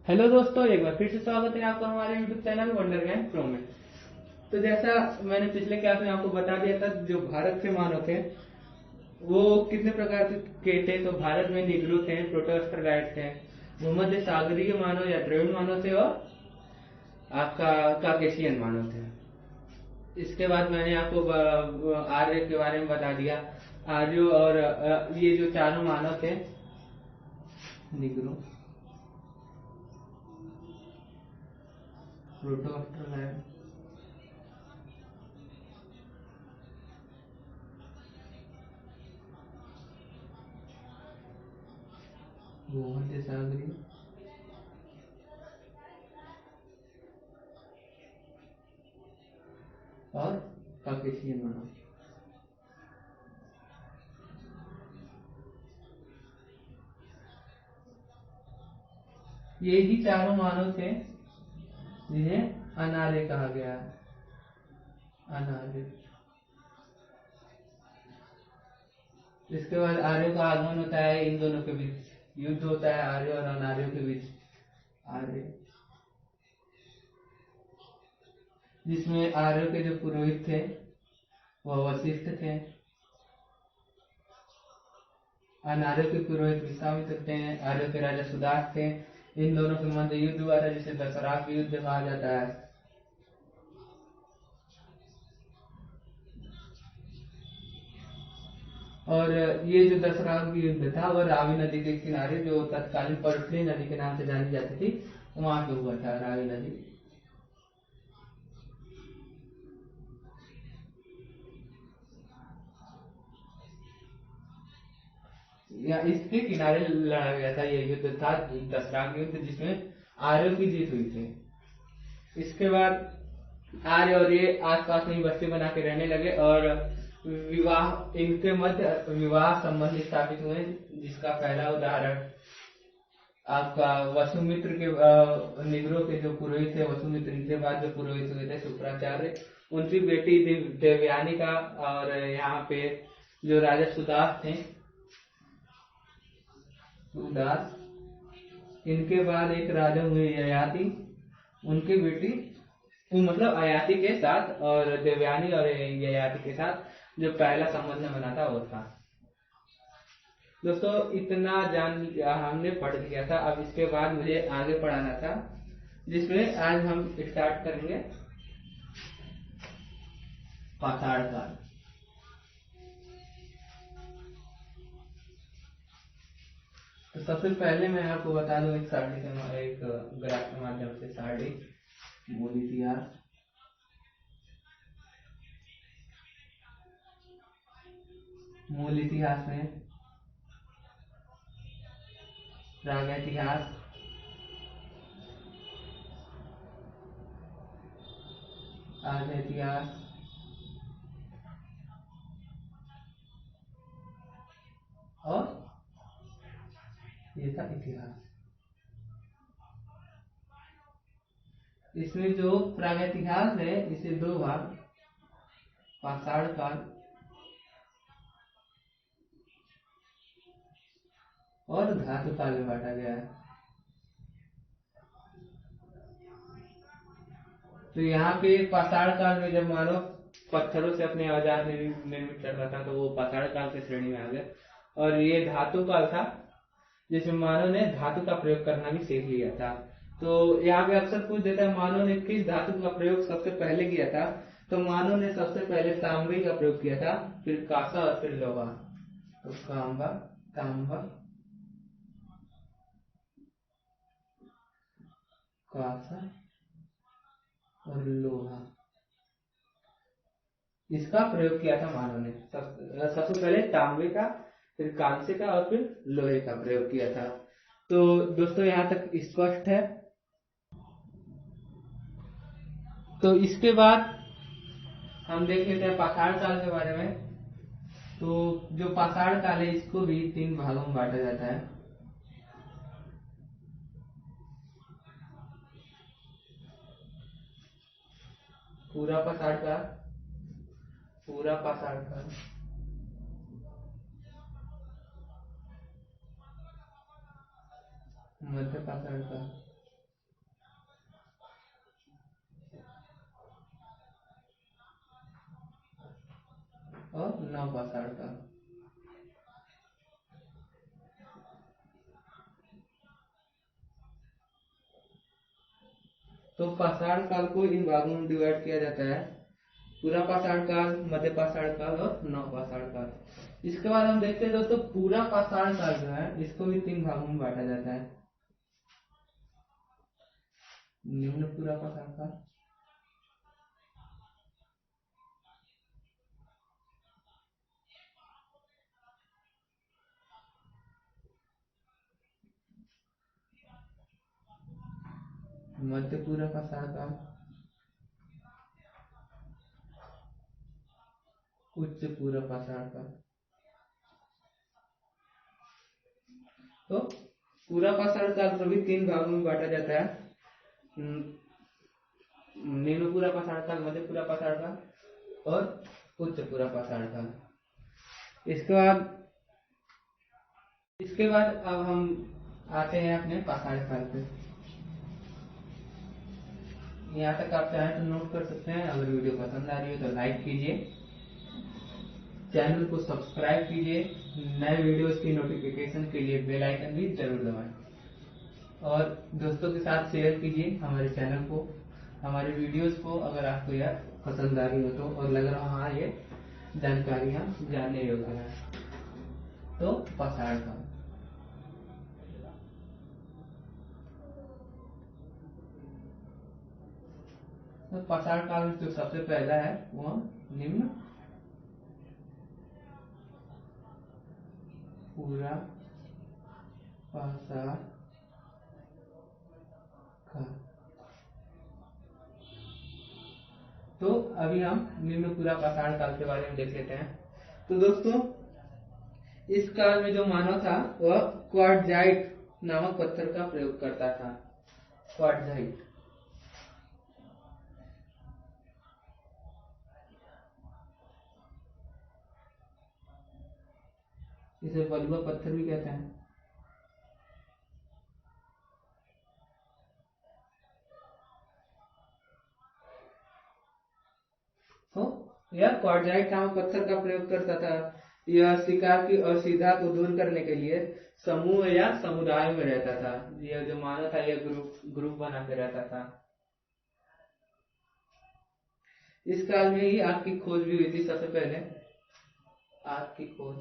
Hello दोस्तों, एक बार फिर से स्वागत है आपका हमारे YouTube channel wonder gang pro में। तो जैसा मैंने पिछले क्लास में आपको बता दिया था, जो भारत के मानव थे वो कितने प्रकार के थे। तो भारत में निग्रो थे, प्रोटोस्टरगाइड थे, भूमध्य सागरीय मानव या द्रविड़ मानव थे, और आपका काकेशियन मानव थे। इसके बाद मैंने आपको आर्य के बारे में बता दिया। आर्यो और ये जो चारों मानव थे, निग्रो, प्रोटोस्टरगाइड, भूमध्य सागरीय और काकेशियन मानव। ये ही चारों मानव थे जिन्हें अनार्य कहा गया है। अनार्य। इसके बाद आर्यों का आगमन होता है, इन दोनों के बीच युद्ध होता है, आर्य और अनार्यों के बीच। आर्य, जिसमें आर्यों के जो पुरोहित थे वह वशिष्ठ थे, अनार्यों के पुरोहित विश्वामित्र थे, आर्यों के राजा सुदास थे। इन दोनों के मध्य युद्ध हुआ था, जिसे दशरथ युद्ध कहा जाता है। और ये जो दशरथ युद्ध था वह रावी नदी के किनारे, जो तत्कालीन परफली नदी के नाम से जानी जाती थी, वहां पे हुआ था। रावी नदी, या इसके किनारे लड़ा गया था। यह युद्ध था दशरथ युद्ध, जिसमें आर्यों की जीत हुई थी। इसके बाद आर्य और ये आसपास में बस्ती बना के रहने लगे, और विवाह, इनके मध्य विवाह संबंध स्थापित हुए, जिसका पहला उदाहरण आपका वसुमित्र के, निग्रो के जो पुरोहित थे वसुमित्र, इनके बाद जो पुरोहित हुए थे शुक्राचार्य, उनकी बेटी देवयानी का, और यहाँ पे जो राजा सुदास थे, सुदास, इनके बाद एक राजा हुए ययाति, उनकी बेटी, मतलब अयाति के साथ, और देवयानी और ययाति के साथ जो पहला संबंध बना था वो था। दोस्तों, इतना जान हमने पढ़ लिया था। अब इसके बाद मुझे आगे पढ़ाना था, जिसमें आज हम स्टार्ट करेंगे पाषाण काल। तो सबसे पहले मैं आपको बता दूं एक ग्राफ के माध्यम से सारणी, मूल इतिहास, मूल इतिहास में प्रागैतिहास, आर्य इतिहास, और ये था इतिहास। इसमें जो प्रागैतिहास है इसे दो भाग, पाषाण काल और धातु काल में बांटा गया है। तो यहाँ पे पाषाण काल में जब मानव पत्थरों से अपने औजार निर्मित कर रहा था, तो वो पाषाण काल की श्रेणी में आ गया। और ये धातु काल था, जिसमें मानव ने धातु का प्रयोग करना भी सीख लिया था। तो यहाँ पे अक्सर पूछ देता है, मानव ने किस धातु का प्रयोग सबसे पहले किया था? तो मानव ने सबसे पहले तांबे का प्रयोग किया था, फिर कांसा और फिर लोहा। तो तांबा, तांबा, कांसा और लोहा, इसका प्रयोग किया था मानव ने। सबसे पहले तांबे का, फिर कांसे का और फिर लोहे का प्रयोग किया था। तो दोस्तों, यहाँ तक स्पष्ट है। तो इसके बाद हम देख लेते हैं पाषाण काल के बारे में। तो जो पाषाण काल है इसको भी तीन भागों में बांटा जाता है। पूरा पाषाण काल, पूरा पाषाण काल, मध्य पाषाण काल नवपाषाण काल। तो पाषाण काल को इन भागों में डिवाइड किया जाता है, पूरा पाषाण काल, मध्य पाषाण काल और नवपाषाण काल। इसके बाद हम देखते हैं दोस्तों पूरा पाषाण काल जो है इसको भी 3 भागों में बांटा जाता है। निम्न पूरा पाषाण काल, मध्य पूरा पाषाण काल, उच्च पूरा पाषाण काल। तो पूरा पाषाण काल को भी 3 भागों में बांटा जाता है, निम्न पूरा पाषाण काल, मध्य पूरा पाषाण काल और उच्च पूरा पाषाण काल। इसके बाद अब हम आते हैं अपने पाषाण काल पे। यहाँ तक आप चाहें तो नोट कर सकते हैं। अगर वीडियो पसंद आ रही हो तो लाइक कीजिए, चैनल को सब्सक्राइब कीजिए, नए वीडियोस की नोटिफिकेशन के लिए बेल आइकन भी जरूर दबाएं और दोस्तों के साथ शेयर कीजिए हमारे चैनल को, हमारे वीडियोस को, अगर आपको यह पसंद आ रही हो तो और लग रहा हाँ ये जानकारियां जानने योग्य है। तो पाषाण काल, तो पाषाण काल में जो सबसे पहला है वह निम्न पूरा पाषाण काल। तो अभी हम निम्न पूरा पाषाण काल के बारे में देख लेते हैं। तो दोस्तों इस काल में जो मानव था वह क्वार्टजाइट नामक पत्थर का प्रयोग करता था। क्वार्टजाइट, इसे बलुआ पत्थर भी कहते हैं। तो यह क्वार्टजाइट नामक पत्थर का प्रयोग करता था। यह शिकार की असुविधा को दूर करने के लिए समूह या समुदाय में रहता था। यह जो मानव था यह ग्रुप बना के रहता था। इस काल में ही आग की खोज भी हुई थी। सबसे पहले आग की खोज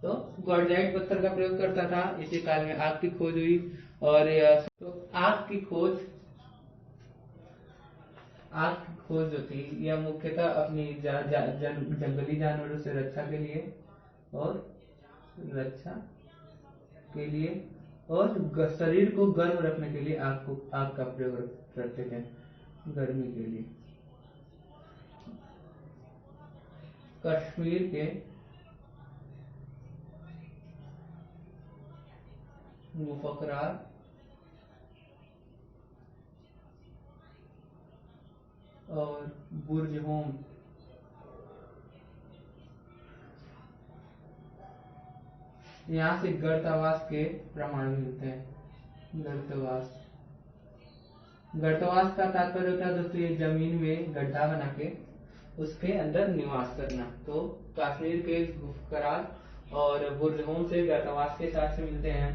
तो क्वार्टजाइट पत्थर का प्रयोग करता था। इसी काल में आग की खोज हुई और तो आग की खोज जो थी यह मुख्यतः अपनी जंगली जानवरों से रक्षा के लिए और शरीर को गर्म रखने के लिए आग का प्रयोग करते थे, गर्मी के लिए। कश्मीर के मुफकरार और बुर्जहोम यहाँ से गर्तावास के प्रमाण मिलते हैं। गर्तवास का तात्पर्य होता है दोस्तों ये जमीन में गड्ढा बना के उसके अंदर निवास करना। तो कश्मीर के गुफकरार और बुर्जहोम से गर्तवास के साक्ष्य मिलते हैं।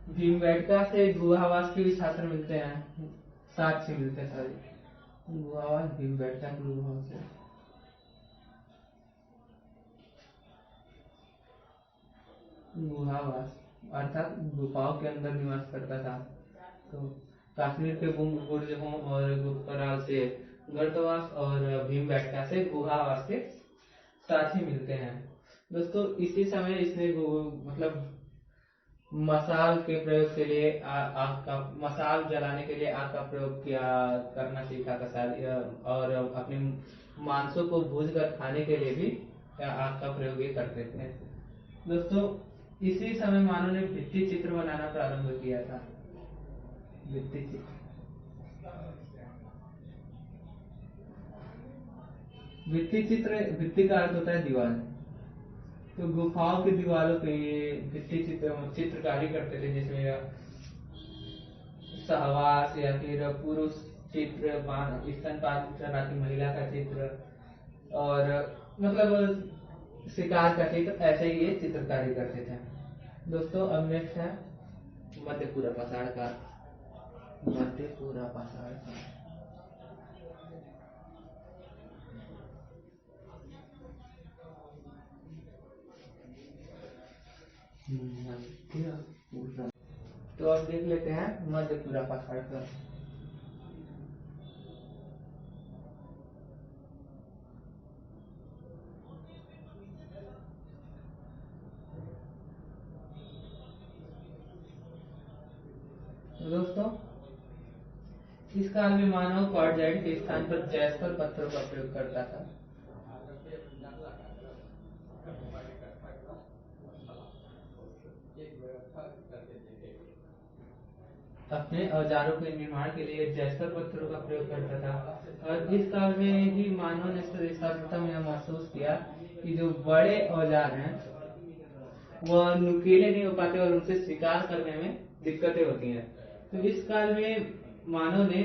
भीमबेटका से गुहावास के भी साक्ष्य मिलते हैं, गुहावास भीमबेटका के गुहावास से। गुहावास अर्थात गुफाओं के अंदर निवास करता था। तो कश्मीर के बुर्जहोम और गुफकरार से गर्तवास और भीमबेटका से गुहावास के साक्ष्य मिलते हैं। दोस्तों इसी समय इसने मतलब मसाल के प्रयोग के लिए मसाल जलाने के लिए आग का प्रयोग करना सीखा था शायद, और अपने मांसों को भूज कर खाने के लिए भी आग का प्रयोग ये करते थे। दोस्तों इसी समय मानव ने भित्ति चित्र बनाना प्रारंभ किया था। भित्ति चित्र, भित्ति का अर्थ होता है दीवार। तो गुफाओं की दीवारों पे ये भित्ति चित्रकारी करते थे, जिसमें सहवास या फिर पुरुष चित्र, स्तनपान कराती महिला का चित्र, और मतलब शिकार का चित्र, ऐसे ही ये चित्रकारी करते थे। दोस्तों अब नेक्स्ट है मध्यपूरा पाषाण काल। मध्यपूरा पाषाण काल मध्यपूरा, तो अब देख लेते हैं मध्यपूरा पाषाण काल। दोस्तों इस काल में मानव क्वाड्राइट के स्थान पर जैस्पर पत्थरों का प्रयोग करता था। अपने औजारों के निर्माण के लिए जैस्पर पत्थरों का प्रयोग करता था, और इस काल में ही मानव ने सर्वप्रथम यह महसूस किया कि जो बड़े औजार हैं वह नुकीले नहीं हो पाते और उनसे शिकार करने में दिक्कतें होती हैं। तो इस काल में मानव ने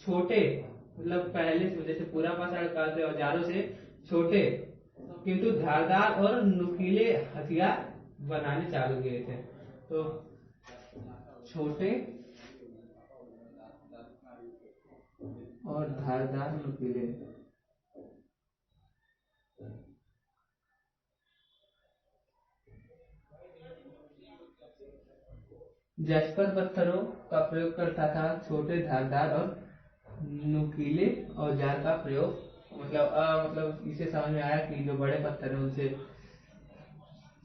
छोटे, मतलब पहले जैसे पूरा पाषाण काल के औजारों से छोटे किंतु धारदार और नुकीले हथियार बनाने चालू किए थे। तो छोटे और धारदार नुकीले, जैस्पर पत्थरों का प्रयोग करता था, छोटे धारदार और नुकीले औजार का प्रयोग, मतलब इसे समझ में आया कि जो बड़े पत्थर है उनसे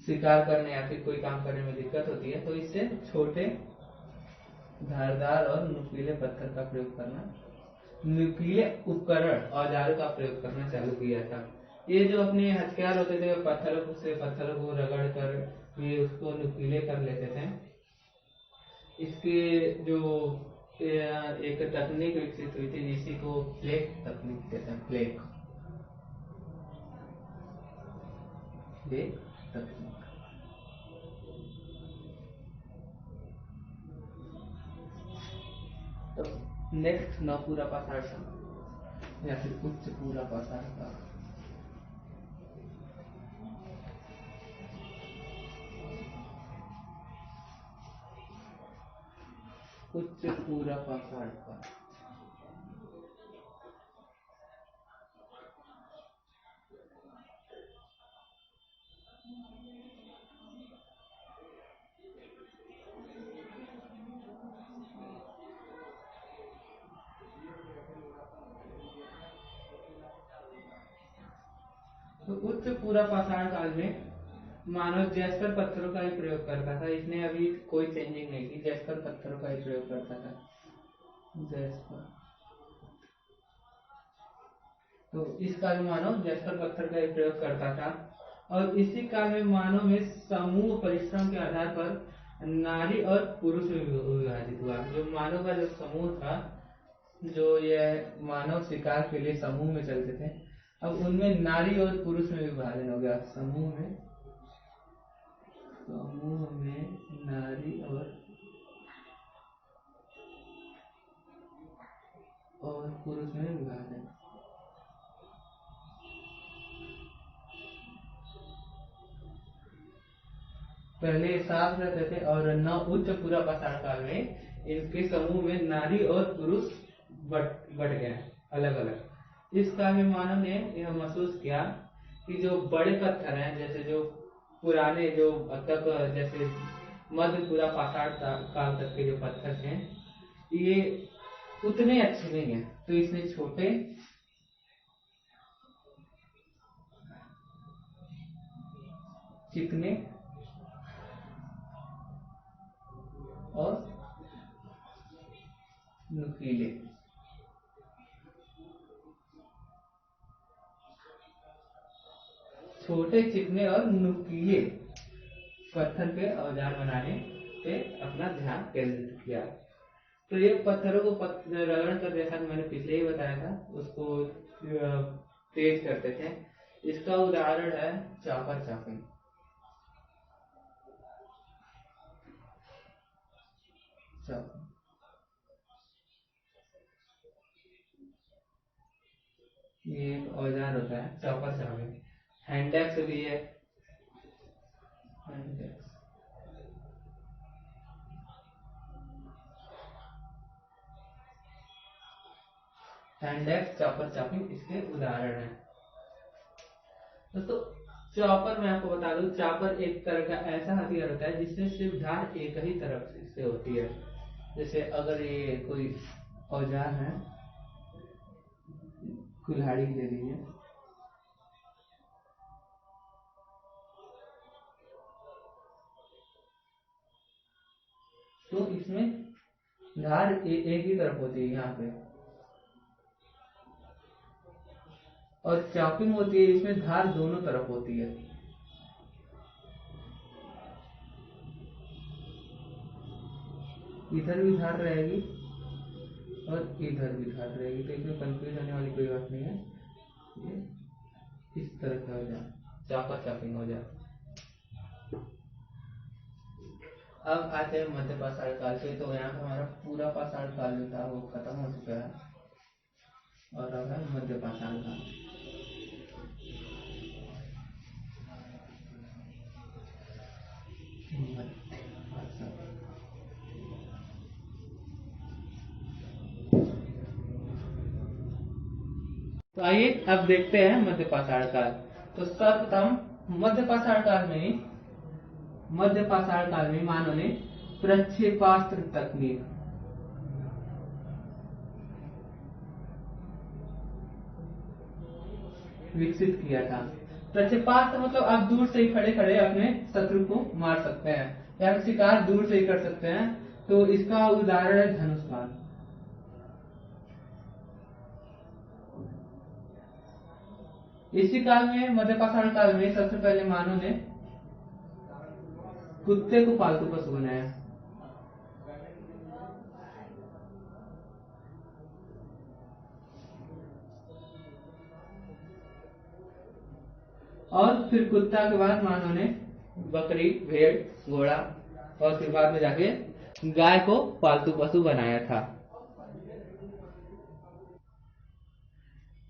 शिकार करने या फिर कोई काम करने में दिक्कत होती है, तो इससे छोटे धारदार और नुकीले पत्थर का प्रयोग करना, नुकीले उपकरण औजारों का प्रयोग करना चालू किया था। ये जो अपने हथियार होते थे पत्थरों को रगड़ कर ये उसको नुकीले कर लेते थे। इसके जो एक तकनीक विकसित हुई थी जिसी को फ्लेक तकनीक कहते हैं। फ्लेक तकनीक। तो नेक्स्ट नवपूरा पाषाण काल या फिर उच्च पूरा पाषाण काल। उच्च पूरा पाषाण काल, तो उच्च पूरा पाषाण काल में मानव जैस्पर पत्थरों का ही प्रयोग करता था। इसने अभी कोई चेंजिंग नहीं की, जैस्पर पत्थरों का ही प्रयोग करता था। जैस्पर, तो इस काल में मानव जैस्पर पत्थर का ही प्रयोग करता था, और इसी काल में मानव में समूह परिश्रम के आधार पर नारी और पुरुष में विभाजित हुआ। जो मानव का जो समूह था, जो यह मानव शिकार के लिए समूह में चलते थे, अब उनमें नारी और पुरुष में विभाजन हो गया। समूह में नारी और पुरुष में विभाजन। पहले साथ रहते थे और उच्च पूरा पाषाण काल में इनके समूह में नारी और पुरुष बट गए अलग अलग। इस काल में मानव ने यह महसूस किया कि जो बड़े पत्थर हैं, जैसे जो पुराने जो अब तक जैसे मध्य पूरा पाषाण काल तक के जो पत्थर थे ये उतने अच्छे नहीं है, तो इसने छोटे चिकने और नुकीले पत्थर के औजार बनाने पे अपना ध्यान केंद्रित किया। तो ये पत्थरों को रगड़ कर, जैसा मैंने पिछले ही बताया था, उसको तेज करते थे। इसका उदाहरण है चापर चापिंग। ये एक औजार होता है चॉपर चॉपिंग। हैंडेक्स भी है, हैंडेक्स। हैंडेक्स, चॉपर चॉपिंग इसके उदाहरण है। दोस्तों चॉपर मैं आपको बता दूं, चॉपर एक तरह का ऐसा हथियार होता है जिसमें सिर्फ धार एक ही तरफ से होती है। जैसे अगर ये कोई औजार है, कुल्हाड़ी ले लीजिए, तो इसमें धार एक ही तरफ होती है यहाँ पे, और चॉपिंग होती है इसमें धार दोनों तरफ होती है। इधर भी धार रहेगी और इधर भी धार रहेगी, तो इसमें कंफ्यूज होने वाली कोई बात नहीं है। ये इस तरह का हो जाए, चॉपर चॉपिंग हो जाए। अब आते हैं मध्य पाषाण काल पे। तो यहाँ पे हमारा पूरा पाषाण काल जो था वो खत्म हो चुका है, और अब है मध्य पाषाण काल। तो आइए अब देखते हैं मध्य पाषाण काल। तो सर्वप्रथम मध्य पाषाण काल में मानव ने प्रक्षेपास्त्र तकनीक विकसित किया था। प्रक्षेपास्त्र मतलब आप दूर से ही खड़े खड़े अपने शत्रु को मार सकते हैं, या फिर शिकार दूर से ही कर सकते हैं। तो इसका उदाहरण है धनुष बाण। इसी काल में, मध्य पाषाण काल में, सबसे पहले मानव ने कुत्ते को पालतू पशु बनाया। और फिर कुत्ता के बाद मानव ने बकरी, भेड़, घोड़ा, और फिर बाद में जाके गाय को पालतू पशु बनाया था।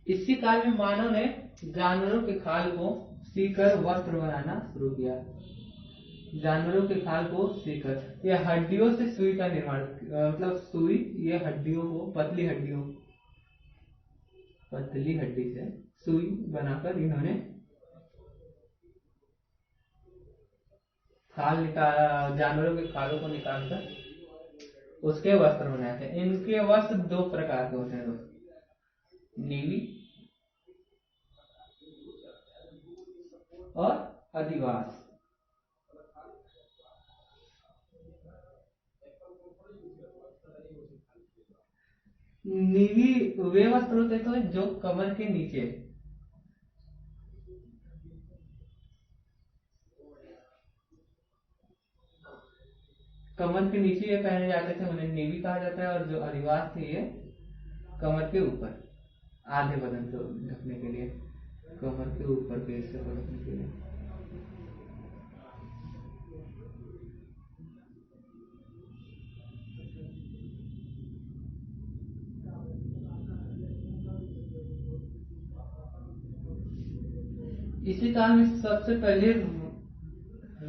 इसी काल में मानव ने जानवरों के खाल को सीकर वस्त्र बनाना शुरू किया। जानवरों के खाल को सीकर, यह हड्डियों से सुई का निर्माण, मतलब सुई, ये हड्डियों को, पतली हड्डी से सुई बनाकर इन्होंने खाल निकाल, जानवरों के खालों को निकालकर उसके वस्त्र बनाए थे। इनके वस्त्र दो प्रकार के होते हैं दोस्तों, नीवी और अधिवास। नीवी वे वस्त्र होते थे जो कमर के नीचे, ये पहने जाते थे, उन्हें नीवी कहा जाता है। और जो अधिवास थे ये कमर के ऊपर, आधे बदन को ढकने के लिए, कमर के ऊपर के हिस्से को ढकने के लिए। इसी काल में सबसे पहले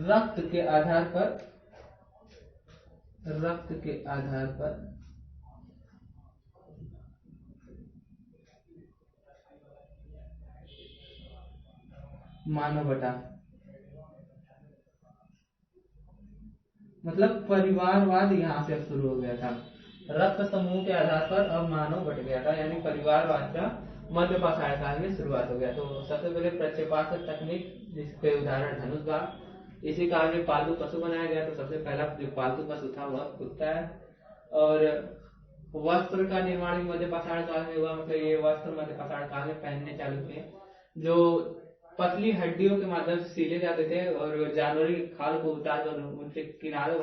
रक्त के आधार पर मानव बटा, मतलब परिवारवाद यहाँ से शुरू हो गया था। रक्त समूह के आधार पर अब मानव बट गया था, यानी परिवारवाद का मध्य पाषाण काल में शुरुआत हो गया। तो सबसे पहले प्रक्षेपास्त्र तकनीक, जिसके उदाहरण धनुष बाण। इसी काल में पालतू पशु बनाया गया। तो सबसे पहला जो पालतू पशु था वह कुत्ता है। और वस्त्र का निर्माण भी मध्य पाषाण काल में हुआ, मतलब ये वस्त्र मध्य पाषाण काल में पहनने चालू किए, जो पतली हड्डियों के माध्यम से सिले जाते थे, और जानवरी खाल को उतारकर उनके किनारे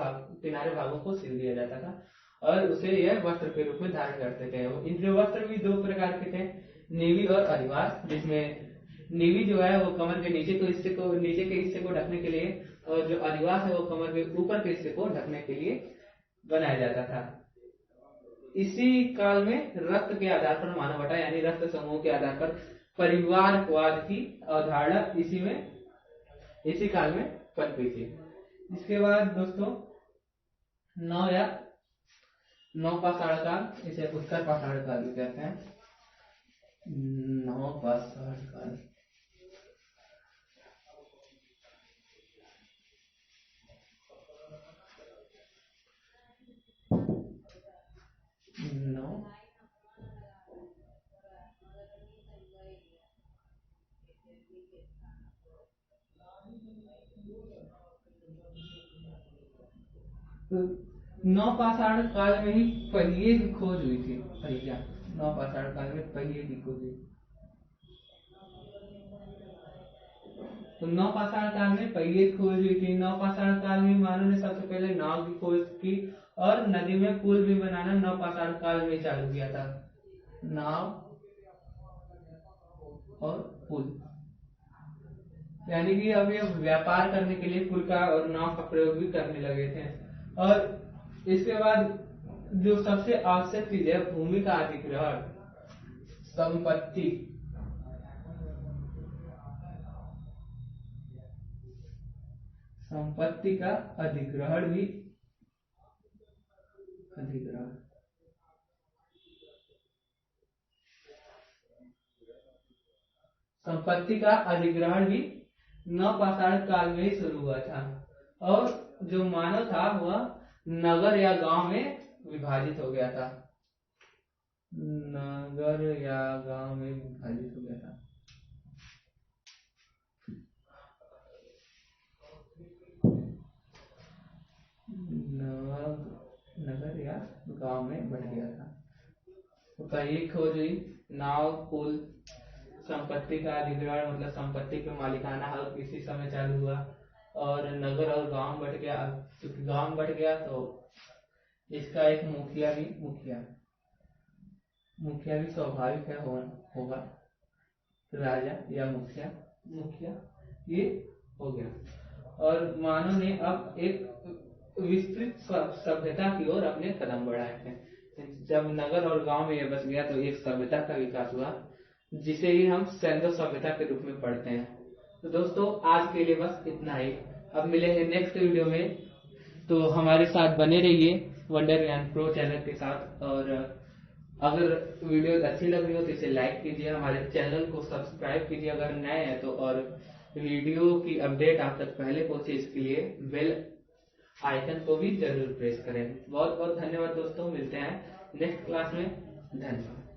भागों को सिल दिया जाता था, और उसे यह वस्त्र के रूप में धारण करते थे। इनके वस्त्र भी दो प्रकार के थे, नीवी और अधिवास, जिसमें नीवी जो है वो कमर के नीचे के हिस्से को ढकने के लिए, और जो अधिवास है वो कमर के ऊपर के हिस्से को ढकने के लिए बनाया जाता था। इसी काल में रक्त के आधार पर मानव बटा, यानी रक्त समूह के आधार पर परिवारवाद की अवधारणा इसी काल में पनपी थी। इसके बाद दोस्तों नवपाषाण काल, इसे उत्तर पाषाण काल भी कहते हैं। नवपाषाण काल नवपाषाण काल में ही पहिए की खोज हुई थी। पहिया, नवपाषाण काल में पहिए की खोज हुई। तो नवपाषाण काल में पहिए की खोज हुई थी। नवपाषाण काल में मानव ने सबसे पहले नाव की खोज की और नदी में पुल भी बनाना नवपाषाण काल में चालू किया था। नाव और पुल, यानी कि अब ये व्यापार करने के लिए पुल का और नाव का प्रयोग भी करने लगे थे। और इसके बाद जो सबसे आवश्यक चीज है, भूमि का अधिग्रहण, संपत्ति का अधिग्रहण भी नवपाषाण काल में ही शुरू हुआ था। और जो मानव था वह नगर या गांव में विभाजित हो गया था। नगर या गांव में विभाजित हो गया था। नगर या गांव में बढ़ गया था। तो पहिए खोज हुई, नाव, पुल, संपत्ति का अधिग्रहण मतलब संपत्ति के मालिकाना हक इसी समय चालू हुआ। और नगर और गांव बढ़ गया। क्योंकि गांव बढ़ गया तो इसका एक मुखिया भी स्वाभाविक है होगा, राजा या मुखिया ये हो गया। और मानव ने अब एक विस्तृत सभ्यता की ओर अपने कदम बढ़ाए थे। जब नगर और गांव में ये बस गया तो एक सभ्यता का विकास हुआ, जिसे ही हम सैंडो सभ्यता के रूप में पढ़ते हैं। तो दोस्तों आज के लिए बस इतना ही। अब मिलेंगे नेक्स्ट वीडियो में, तो हमारे साथ बने रहिए वंडर ज्ञान प्रो चैनल के साथ। और अगर वीडियो अच्छी लग रही हो तो इसे लाइक कीजिए, हमारे चैनल को सब्सक्राइब कीजिए अगर नए हैं तो, और वीडियो की अपडेट आप तक पहले पहुंचे इसके लिए बेल आइकन को भी जरूर प्रेस करें। बहुत बहुत धन्यवाद दोस्तों, मिलते हैं नेक्स्ट क्लास में। धन्यवाद।